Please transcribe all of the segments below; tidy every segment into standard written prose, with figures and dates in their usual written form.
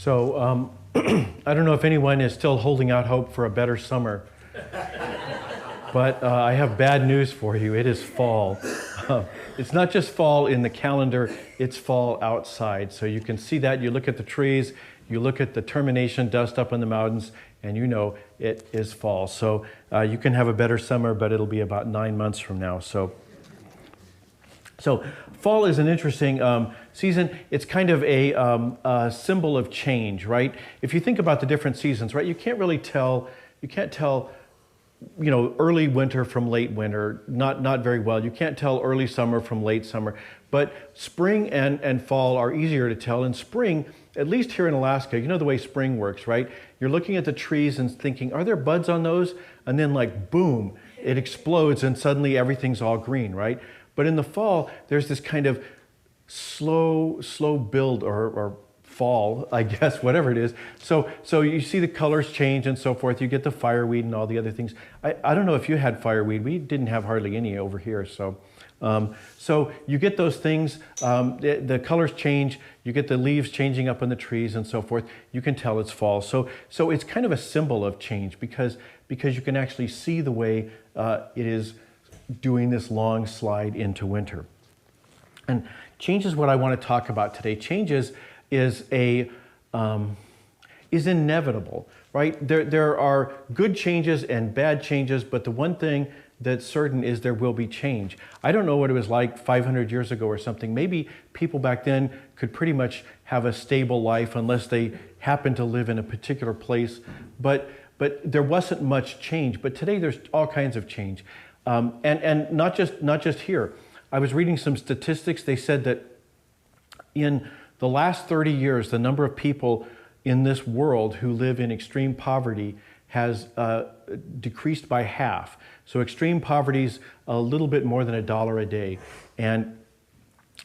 I don't know if anyone is still holding out hope for a better summer, but I have bad news for you. It is fall. It's not just fall in the calendar, it's fall outside. So you can see that. You look at the trees, you look at the termination dust up in the mountains, and you know it is fall. So you can have a better summer, but it'll be about 9 months from now. So fall is an interesting season. It's kind of a symbol of change, right? If you think about the different seasons, right, you can't tell, early winter from late winter, not very well. You can't tell early summer from late summer. But spring and fall are easier to tell. In spring, at least here in Alaska, you know the way spring works, right? You're looking at the trees and thinking, are there buds on those? And then like, boom, it explodes and suddenly everything's all green, right? But in the fall, there's this kind of slow build or fall, I guess, whatever it is. So you see the colors change and so forth. You get the fireweed and all the other things. I don't know if you had fireweed. We didn't have hardly any over here. So you get those things. The colors change. You get the leaves changing up on the trees and so forth. You can tell it's fall. So it's kind of a symbol of change because you can actually see the way it is doing this long slide into winter. And change is what I want to talk about today. Change is inevitable, right? There are good changes and bad changes, but the one thing that's certain is there will be change. I don't know what it was like 500 years ago or something. Maybe people back then could pretty much have a stable life unless they happened to live in a particular place, but there wasn't much change. But today there's all kinds of change. And not just here. I was reading some statistics. They said that in the last 30 years, the number of people in this world who live in extreme poverty has decreased by half. So extreme poverty is a little bit more than $1 a day. And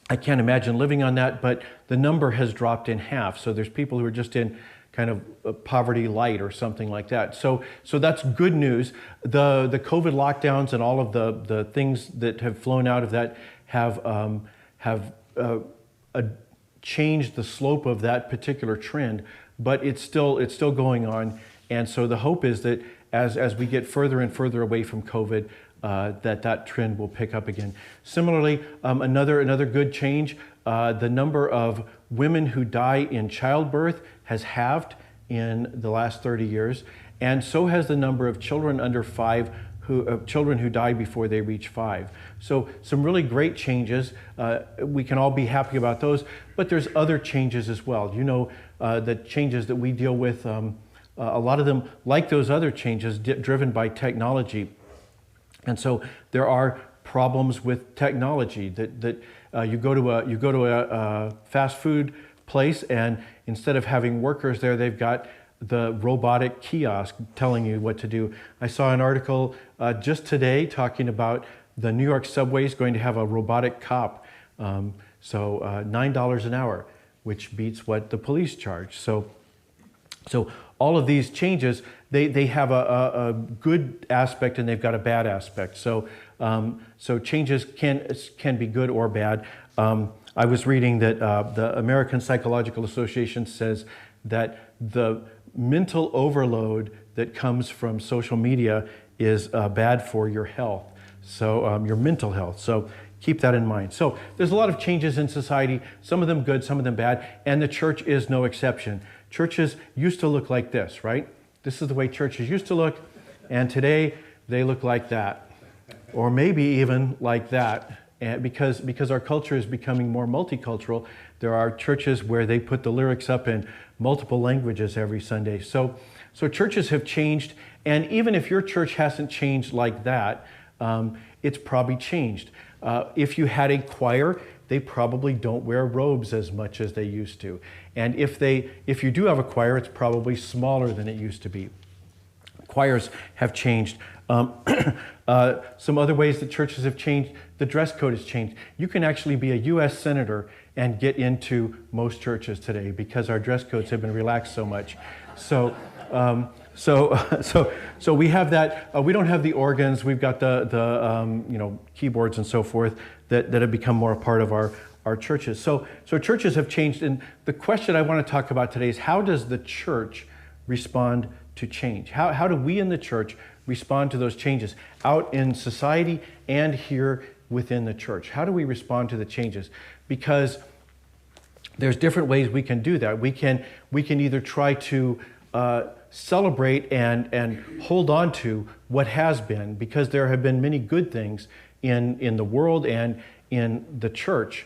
I can't imagine living on that, but the number has dropped in half. So there's people who are just in kind of poverty light or something like that. So that's good news. The COVID lockdowns and all of the things that have flown out of that have changed the slope of that particular trend, but it's still going on. And so the hope is that as we get further and further away from COVID, that trend will pick up again. Similarly, another good change, the number of women who die in childbirth has halved in the last 30 years, and so has the number of children under 5 children who die before they reach 5. So some really great changes. We can all be happy about those, but there's other changes as well. You know, the changes that we deal with, a lot of them, like those other changes, driven by technology. And so there are problems with technology that you go to a fast food place, and instead of having workers there, they've got the robotic kiosk telling you what to do. I saw an article just today talking about the New York subway is going to have a robotic cop. So $9 an hour, which beats what the police charge. So all of these changes, they have a good aspect and they've got a bad aspect. So changes can be good or bad. I was reading that the American Psychological Association says that the mental overload that comes from social media is bad for your health, so your mental health. So keep that in mind. So there's a lot of changes in society, some of them good, some of them bad, and the church is no exception. Churches used to look like this, right? This is the way churches used to look, and today they look like that, or maybe even like that. And because our culture is becoming more multicultural, there are churches where they put the lyrics up in multiple languages every Sunday. So churches have changed, and even if your church hasn't changed like that, it's probably changed. If you had a choir, they probably don't wear robes as much as they used to. And if you do have a choir, it's probably smaller than it used to be. Choirs have changed. Some other ways that churches have changed, the dress code has changed. You can actually be a U.S. senator and get into most churches today because our dress codes have been relaxed so much. So we have that. We don't have the organs. We've got the keyboards and so forth that have become more a part of our churches. So churches have changed, and the question I want to talk about today is, how does the church respond to change? How do we in the church respond to those changes out in society and here within the church? How do we respond to the changes? Because there's different ways we can do that. We can either try to celebrate and hold on to what has been, because there have been many good things in the world and in the church.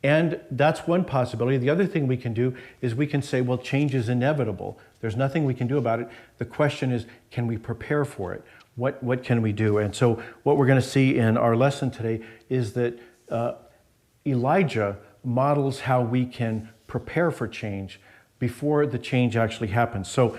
And that's one possibility. The other thing we can do is we can say, well, change is inevitable. There's nothing we can do about it. The question is, can we prepare for it? What can we do? And so what we're going to see in our lesson today is that Elijah models how we can prepare for change before the change actually happens. So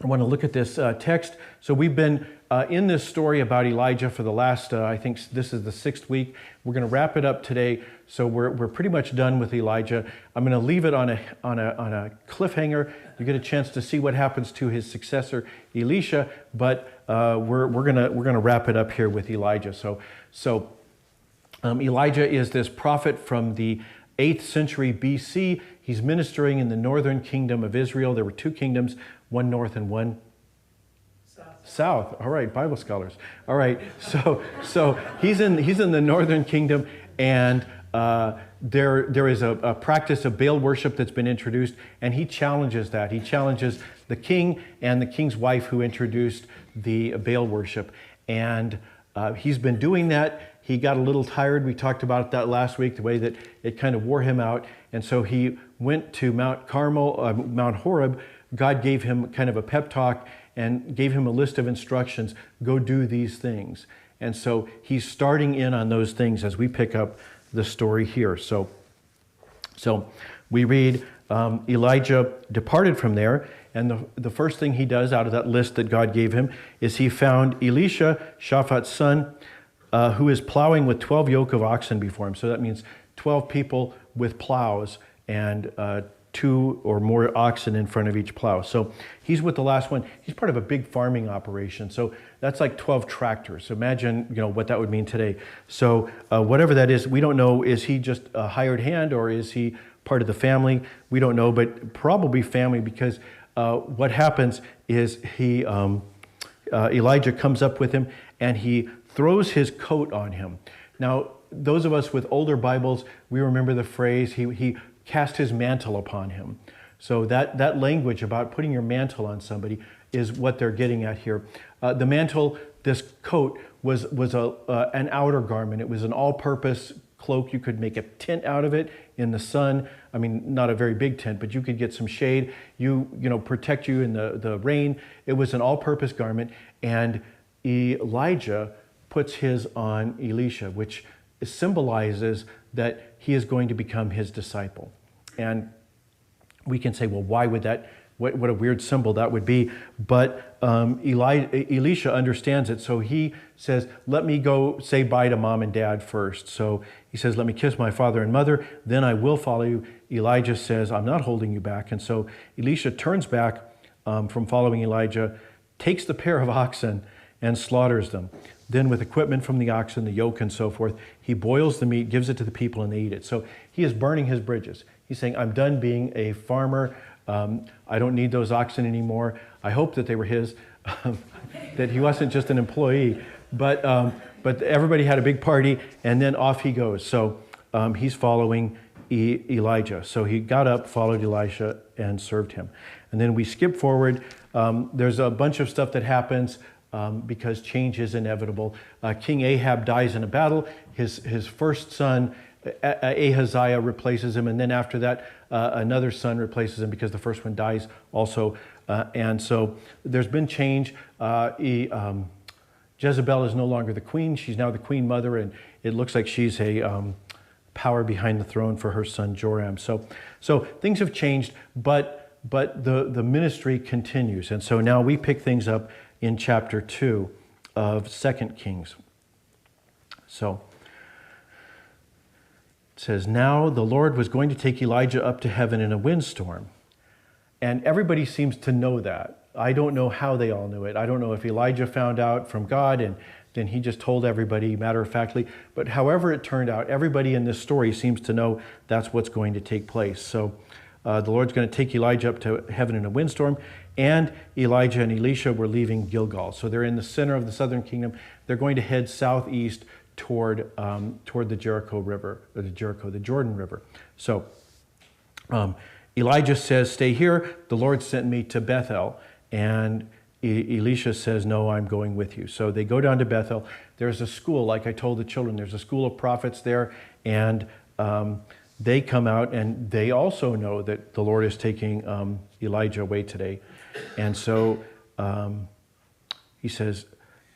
I want to look at this text. So we've been in this story about Elijah for the last, I think this is the 6th week. We're going to wrap it up today. So we're pretty much done with Elijah. I'm going to leave it on a cliffhanger. You get a chance to see what happens to his successor, Elisha. But we're gonna wrap it up here with Elijah. So Elijah is this prophet from the 8th century BC. He's ministering in the northern kingdom of Israel. There were 2 kingdoms, one north and one south. All right, Bible scholars. All right, so he's in the northern kingdom, and there is a practice of Baal worship that's been introduced, and he challenges that. He challenges the king and the king's wife who introduced the Baal worship, and he's been doing that. He got a little tired. We talked about that last week, the way that it kind of wore him out. And so he went to Mount Horeb. God gave him kind of a pep talk and gave him a list of instructions. Go do these things. And so he's starting in on those things as we pick up the story here. So we read Elijah departed from there, and the first thing he does out of that list that God gave him is he found Elisha, Shaphat's son, who is plowing with 12 yoke of oxen before him. So that means 12 people with plows and 2 or more oxen in front of each plow. So he's with the last one. He's part of a big farming operation. So that's like 12 tractors. So imagine, what that would mean today. So whatever that is, we don't know. Is he just a hired hand, or is he part of the family? We don't know, but probably family, because what happens is Elijah comes up with him and he throws his coat on him. Now, those of us with older Bibles, we remember the phrase, he cast his mantle upon him. So that language about putting your mantle on somebody is what they're getting at here. The mantle, this coat, was an outer garment. It was an all-purpose cloak. You could make a tent out of it in the sun. I mean, not a very big tent, but you could get some shade. Protect you in the rain. It was an all-purpose garment, and Elijah puts his on Elisha, which symbolizes that he is going to become his disciple. And we can say, well, why would that, what a weird symbol that would be. But Elisha understands it. So he says, let me go say bye to mom and dad first. So he says, let me kiss my father and mother, then I will follow you. Elijah says, I'm not holding you back. And so Elisha turns back from following Elijah, takes the pair of oxen and slaughters them. Then with equipment from the oxen, the yoke and so forth, he boils the meat, gives it to the people, and they eat it. So he is burning his bridges. He's saying, I'm done being a farmer. I don't need those oxen anymore. I hope that they were his, that he wasn't just an employee. But everybody had a big party, and then off he goes. So he's following Elijah. So he got up, followed Elisha, and served him. And then we skip forward. There's a bunch of stuff that happens because change is inevitable. King Ahab dies in a battle. His first son, Ahaziah, replaces him. And then after that, another son replaces him because the first one dies also. And so there's been change. Jezebel is no longer the queen. She's now the queen mother, and it looks like she's a power behind the throne for her son Joram. So things have changed, but the ministry continues. And so now we pick things up in chapter 2 of 2 Kings. So it says, now the Lord was going to take Elijah up to heaven in a windstorm. And everybody seems to know that. I don't know how they all knew it. I don't know if Elijah found out from God and then he just told everybody matter-of-factly. But however it turned out, everybody in this story seems to know that's what's going to take place. So the Lord's going to take Elijah up to heaven in a windstorm, and Elijah and Elisha were leaving Gilgal. So they're in the center of the southern kingdom. They're going to head southeast toward the the Jordan River. So Elijah says, "Stay here. The Lord sent me to Bethel." And Elisha says, "No, I'm going with you." So they go down to Bethel. There's a school, like I told the children, there's a school of prophets there, and they come out and they also know that the Lord is taking Elijah away today. And so he says,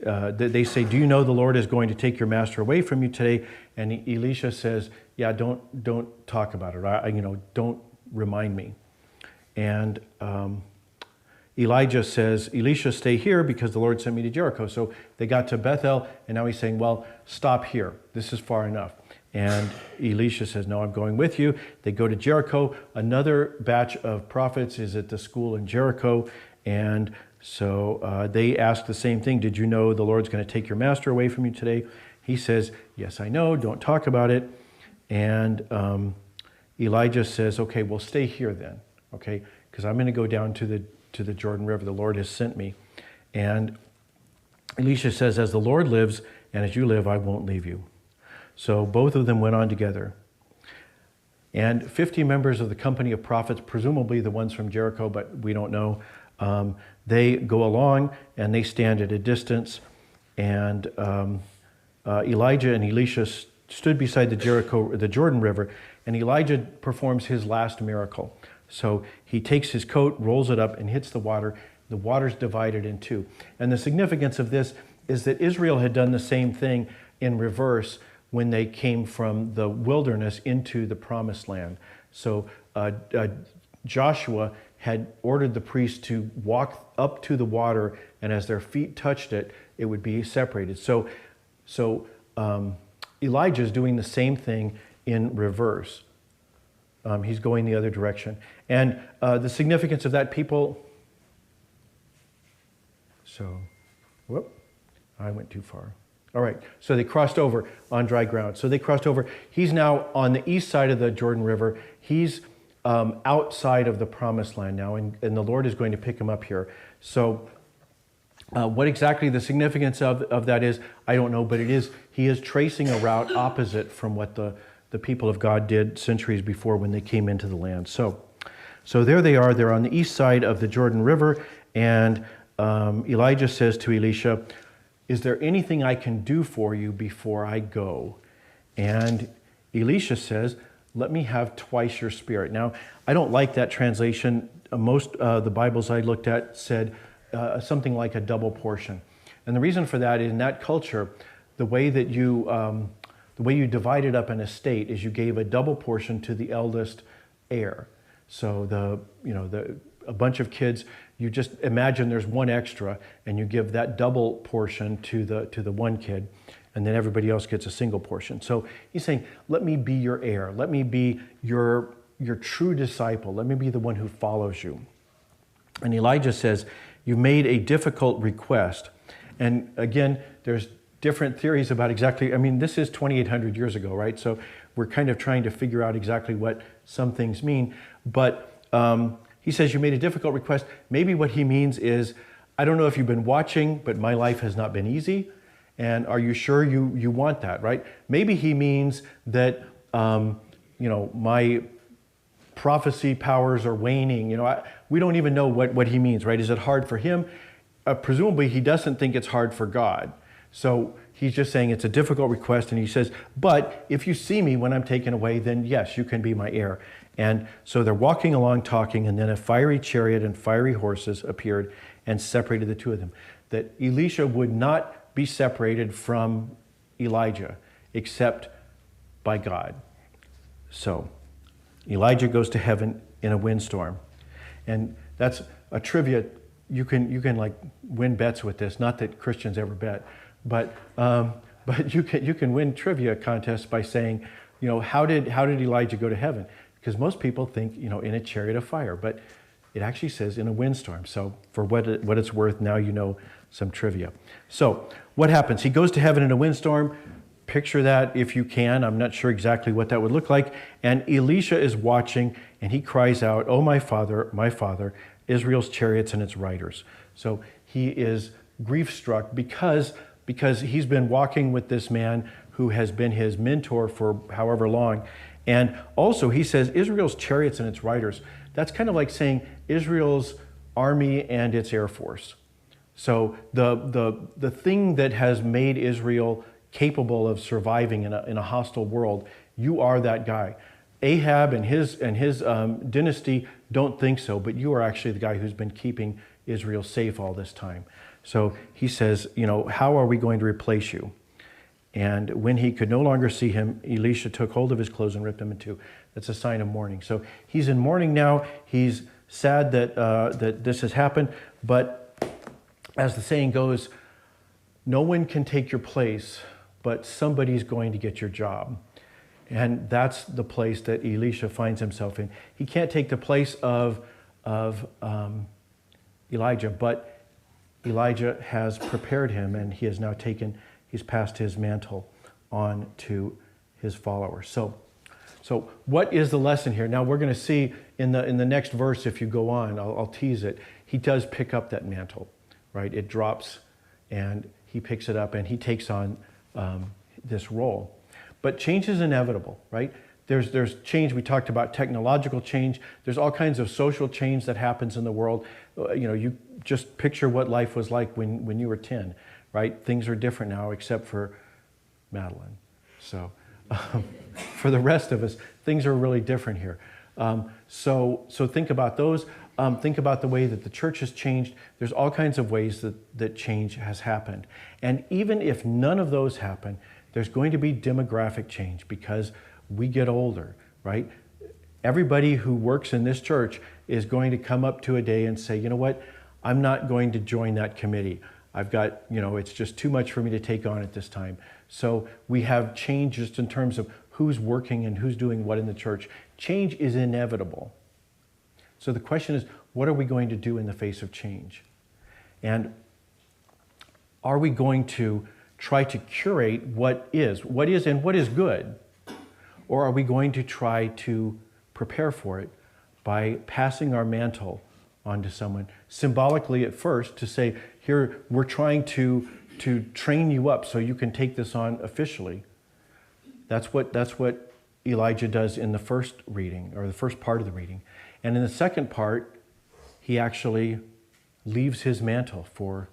they say, "Do you know the Lord is going to take your master away from you today?" And Elisha says, "Yeah, don't talk about it. Don't remind me." And Elijah says, "Elisha, stay here because the Lord sent me to Jericho." So they got to Bethel, and now he's saying, "Well, stop here. This is far enough." And Elisha says, "No, I'm going with you." They go to Jericho. Another batch of prophets is at the school in Jericho. And so they ask the same thing. "Did you know the Lord's going to take your master away from you today?" He says, "Yes, I know. Don't talk about it." And Elijah says, "Okay, well, stay here then, okay? Because I'm going to go down to the Jordan River. The Lord has sent me." And Elisha says, "As the Lord lives and as you live, I won't leave you." So both of them went on together. And 50 members of the company of prophets, presumably the ones from Jericho, but we don't know, they go along and they stand at a distance. And Elijah and Elisha stood beside the Jordan River, and Elijah performs his last miracle. So he takes his coat, rolls it up, and hits the water. The water's divided in two. And the significance of this is that Israel had done the same thing in reverse when they came from the wilderness into the promised land. So Joshua had ordered the priests to walk up to the water, and as their feet touched it, it would be separated. So Elijah is doing the same thing in reverse. He's going the other direction. And the significance of that, people... So, whoop, I went too far. All right, so they crossed over on dry ground. So they crossed over. He's now on the east side of the Jordan River. He's outside of the promised land now, and the Lord is going to pick him up here. So what exactly the significance of that is, I don't know, but he is tracing a route opposite from what the people of God did centuries before when they came into the land. So there they are. They're on the east side of the Jordan River, and Elijah says to Elisha, "Is there anything I can do for you before I go?" And Elisha says, "Let me have twice your spirit." Now, I don't like that translation. Most the Bibles I looked at said something like a double portion. And the reason for that is, in that culture, the way you divided up an estate is you gave a double portion to the eldest heir. So a bunch of kids, you just imagine there's one extra, and you give that double portion to the one kid, and then everybody else gets a single portion. So he's saying, "Let me be your heir. Let me be your true disciple. Let me be the one who follows you." And Elijah says, "You made a difficult request." And again, there's different theories about exactly, this is 2,800 years ago, right? So we're kind of trying to figure out exactly what some things mean. But he says, "You made a difficult request." Maybe what he means is, I don't know if you've been watching, but my life has not been easy. And are you sure you want that, right? Maybe he means that, my prophecy powers are waning. We don't even know what he means, right? Is it hard for him? Presumably he doesn't think it's hard for God. So he's just saying it's a difficult request, and he says, "But if you see me when I'm taken away, then yes, you can be my heir." And so they're walking along talking, and then a fiery chariot and fiery horses appeared and separated the two of them. That Elisha would not be separated from Elijah except by God. So Elijah goes to heaven in a windstorm. And that's a trivia. You can like win bets with this. Not that Christians ever bet, but you can win trivia contests by saying, how did Elijah go to heaven? Because most people think, in a chariot of fire. But It actually says in a windstorm. So for what it's worth, now you know some trivia. So what happens? He goes to heaven in a windstorm. Picture that if you can. I'm not sure exactly what that would look like. And Elisha is watching, and he cries out, "Oh, my father, Israel's chariots and its riders." So he is grief-struck because he's been walking with this man who has been his mentor for however long. And also he says Israel's chariots and its riders. That's kind of like saying Israel's army and its air force. So the thing that has made Israel capable of surviving in a hostile world, you are that guy. Ahab and his dynasty don't think so, but you are actually the guy who's been keeping Israel safe all this time. So he says, how are we going to replace you? And when he could no longer see him, Elisha took hold of his clothes and ripped them in two. That's a sign of mourning. So he's in mourning now. He's sad that this has happened. But as the saying goes, no one can take your place, but somebody's going to get your job. And that's the place that Elisha finds himself in. He can't take the place of Elijah, but Elijah has prepared him, and he has now he's passed his mantle on to his followers. So what is the lesson here? Now we're going to see in the next verse, if you go on, I'll tease it, he does pick up that mantle, right? It drops, and he picks it up, and he takes on this role. But change is inevitable, right? There's change. We talked about technological change. There's all kinds of social change that happens in the world. You just picture what life was like when you were 10, right? Things are different now, except for Madeline. So for the rest of us, things are really different here. So think about those. Think about the way that the church has changed. There's all kinds of ways that change has happened. And even if none of those happen, there's going to be demographic change because we get older, right? Everybody who works in this church is going to come up to a day and say, you know what, I'm not going to join that committee. I've got, it's just too much for me to take on at this time. So we have change just in terms of who's working and who's doing what in the church. Change is inevitable. So the question is, what are we going to do in the face of change? And are we going to try to curate what is and what is good? Or are we going to try to prepare for it by passing our mantle on to someone, symbolically at first, to say, here, we're trying to train you up so you can take this on officially. That's what Elijah does in the first reading, or the first part of the reading. And in the second part, he actually leaves his mantle for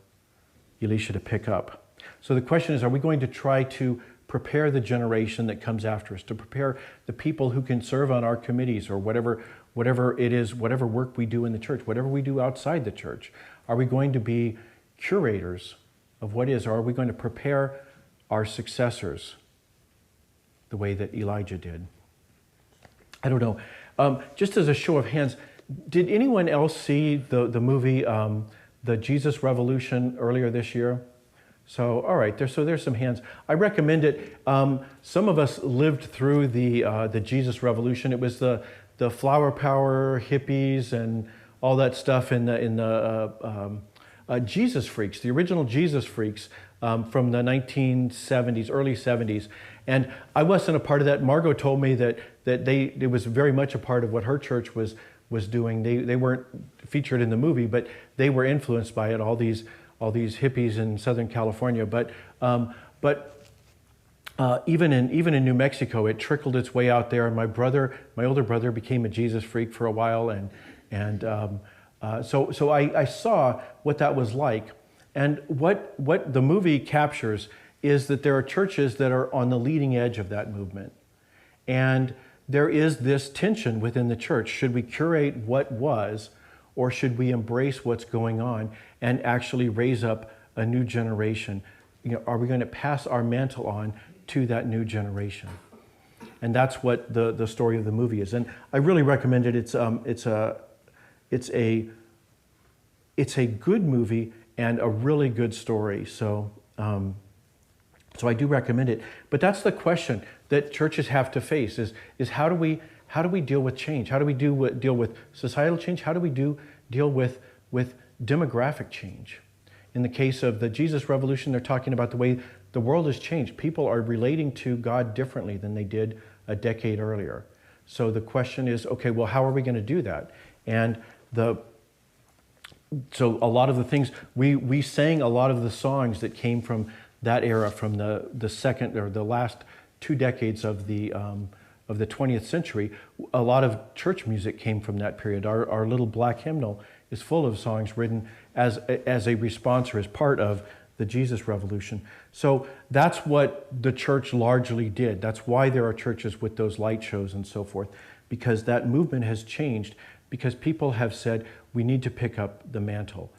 Elisha to pick up. So the question is, are we going to try to prepare the generation that comes after us, to prepare the people who can serve on our committees or whatever it is, whatever work we do in the church, whatever we do outside the church? Are we going to be curators of what is, or are we going to prepare our successors the way that Elijah did? I don't know. Just as a show of hands, did anyone else see the movie, The Jesus Revolution, earlier this year? So, all right, there's some hands. I recommend it. Some of us lived through the Jesus Revolution. It was the flower power hippies and all that stuff in the Jesus Freaks, the original Jesus Freaks from the 1970s, early 70s. And I wasn't a part of that. Margot told me that it was very much a part of what her church was doing. They weren't featured in the movie, but they were influenced by it. All these hippies in Southern California, but even in New Mexico, it trickled its way out there. And my older brother, became a Jesus freak for a while, and so I saw what that was like. And what the movie captures is that there are churches that are on the leading edge of that movement, and there is this tension within the church. Should we curate what was, or should we embrace what's going on and actually raise up a new generation? Are we going to pass our mantle on to that new generation? And that's what the story of the movie is. And I really recommend it. It's a good movie and a really good story. So I do recommend it. But that's the question that churches have to face: is how do we deal with change? How do we deal with societal change? How do we deal with demographic change. In the case of the Jesus Revolution, they're talking about the way the world has changed. People are relating to God differently than they did a decade earlier. So the question is, okay, well, how are we going to do that? And so a lot of the things, we sang a lot of the songs that came from that era, from the second or the last 2 decades of the 20th century. A lot of church music came from that period. Our little black hymnal is full of songs written as a response or as part of the Jesus Revolution. So that's what the church largely did. That's why there are churches with those light shows and so forth, because that movement has changed, because people have said, we need to pick up the mantle.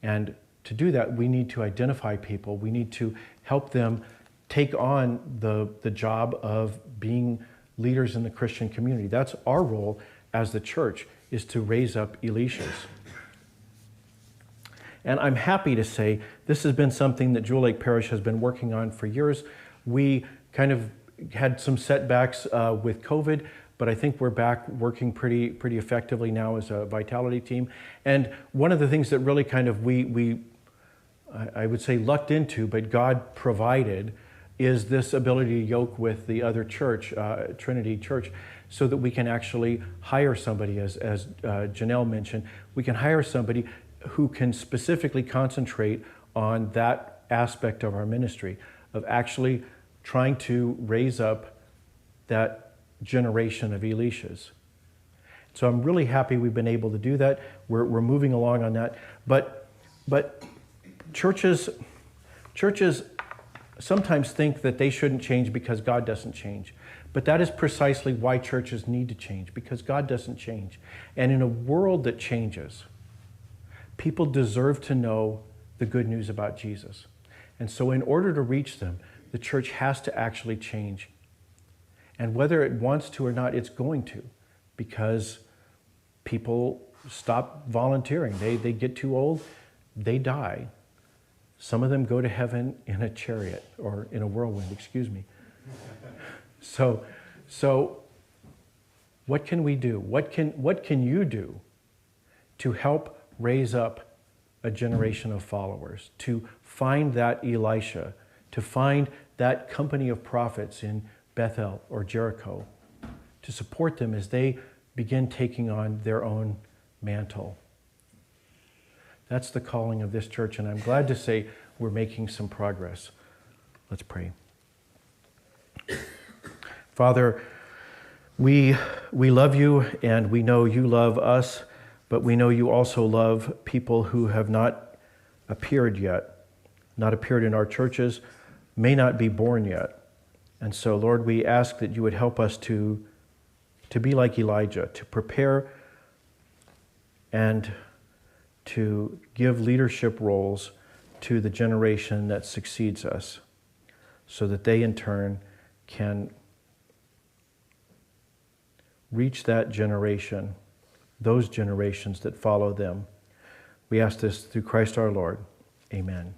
And to do that, we need to identify people. We need to help them take on the job of being leaders in the Christian community. That's our role as the church, is to raise up Elishas. And I'm happy to say this has been something that Jewel Lake Parish has been working on for years. We kind of had some setbacks with COVID, but I think we're back working pretty effectively now as a vitality team. And one of the things that really kind of I would say lucked into, but God provided, is this ability to yoke with the other church, Trinity Church, so that we can actually hire somebody, as Janelle mentioned, we can hire somebody who can specifically concentrate on that aspect of our ministry, of actually trying to raise up that generation of Elishas. So I'm really happy we've been able to do that. We're moving along on that. But churches sometimes think that they shouldn't change because God doesn't change. But that is precisely why churches need to change, because God doesn't change. And in a world that changes, people deserve to know the good news about Jesus. And so in order to reach them, the church has to actually change. And whether it wants to or not, it's going to, because people stop volunteering. They get too old, they die. Some of them go to heaven in a chariot, or in a whirlwind, excuse me. So what can we do? What can you do to help raise up a generation of followers, to find that Elisha, to find that company of prophets in Bethel or Jericho, to support them as they begin taking on their own mantle? That's the calling of this church, and I'm glad to say we're making some progress. Let's pray. Father, we love you, and we know you love us, but we know you also love people who have not appeared yet, not appeared in our churches, may not be born yet. And so, Lord, we ask that you would help us to be like Elijah, to prepare and to give leadership roles to the generation that succeeds us, so that they in turn can reach that generation, those generations that follow them. We ask this through Christ our Lord. Amen.